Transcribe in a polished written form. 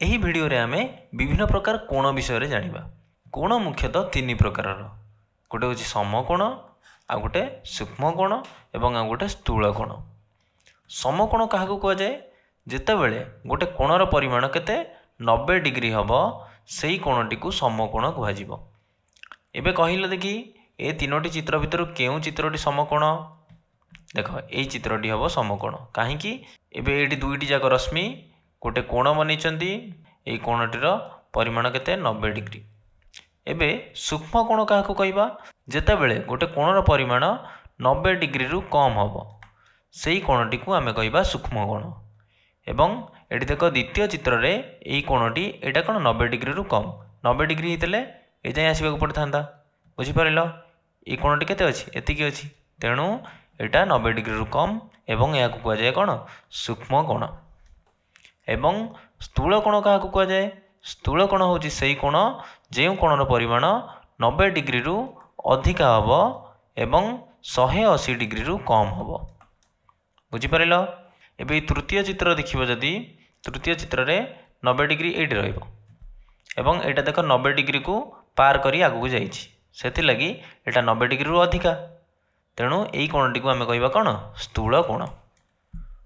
ଏହି ଭିଡ଼ିଓରେ ଆମେ ବିଭିନ୍ନ ପ୍ରକାର କୋଣ ବିଷୟରେ ଜାଣିବା। କୋଣ ମୁଖ୍ୟତଃ ତିନି ପ୍ରକାରର। ଗୋଟେ ହେଉଛି ସମକୋଣ, ଆଉ ଗୋଟେ ସୂକ୍ଷ୍ମ କୋଣ ଏବଂ ଆଉ ଗୋଟେ ସ୍ଥୂଳ କୋଣ। ସମକୋଣ କାହାକୁ କୁହାଯାଏ? ଯେତେବେଳେ ଗୋଟେ କୋଣର ପରିମାଣ କେତେ 90 ଡିଗ୍ରୀ ହେବ, ସେହି କୋଣଟିକୁ ସମକୋଣ କୁହାଯିବ। ଏବେ କହିଲେ ଦେଖି, ଏ ତିନୋଟି ଚିତ୍ର ଭିତରୁ କେଉଁ ଚିତ୍ରଟି ସମକୋଣ? ଦେଖ, ଏଇ ଚିତ୍ରଟି ହେବ ସମକୋଣ। କାହିଁକି? ଏବେ ଏଇଠି ଦୁଇଟି ଯାକ ରଶ୍ମି ଗୋଟେ କୋଣ ବନେଇଛନ୍ତି। ଏହି କୋଣଟିର ପରିମାଣ କେତେ? 90 ଡିଗ୍ରୀ। ଏବେ ସୂକ୍ଷ୍ମ କୋଣ କାହାକୁ କହିବା? ଯେତେବେଳେ ଗୋଟେ କୋଣର ପରିମାଣ 90 ଡିଗ୍ରୀରୁ କମ୍ ହେବ, ସେହି କୋଣଟିକୁ ଆମେ କହିବା ସୂକ୍ଷ୍ମ କୋଣ। ଏବଂ ଏଠି ଦେଖ, ଦ୍ୱିତୀୟ ଚିତ୍ରରେ ଏହି କୋଣଟି ଏଇଟା କ'ଣ 90 ଡିଗ୍ରୀରୁ କମ୍। 90 ଡିଗ୍ରୀ ହେଇଥିଲେ ଏ ଯାଏଁ ଆସିବାକୁ ପଡ଼ିଥାନ୍ତା। ବୁଝିପାରିଲ? ଏହି କୋଣଟି କେତେ ଅଛି? ଏତିକି ଅଛି। ତେଣୁ ଏଇଟା 90 ଡିଗ୍ରୀରୁ କମ୍ ଏବଂ ଏହାକୁ କୁହାଯାଏ କ'ଣ? ସୂକ୍ଷ୍ମ କୋଣ। ଏବଂ ସ୍ଥୂଳ କୋଣ କାହାକୁ କୁହାଯାଏ? ସ୍ଥୂଳ କୋଣ ହେଉଛି ସେହି କୋଣ ଯେଉଁ କୋଣର ପରିମାଣ 90 ଡିଗ୍ରୀରୁ ଅଧିକା ହେବ ଏବଂ 180 ଡିଗ୍ରୀରୁ କମ୍ ହେବ। ବୁଝିପାରିଲ? ଏବେ ଏହି ତୃତୀୟ ଚିତ୍ର ଦେଖିବ, ଯଦି ତୃତୀୟ ଚିତ୍ରରେ 90 ଡିଗ୍ରୀ ଏଇଠି ରହିବ ଏବଂ ଏଇଟା ଦେଖ 90 ଡିଗ୍ରୀକୁ ପାର କରି ଆଗକୁ ଯାଇଛି। ସେଥିଲାଗି ଏଇଟା 90 ଡିଗ୍ରୀରୁ ଅଧିକା। ତେଣୁ ଏହି କୋଣଟିକୁ ଆମେ କହିବା କ'ଣ? ସ୍ଥୂଳ କୋଣ।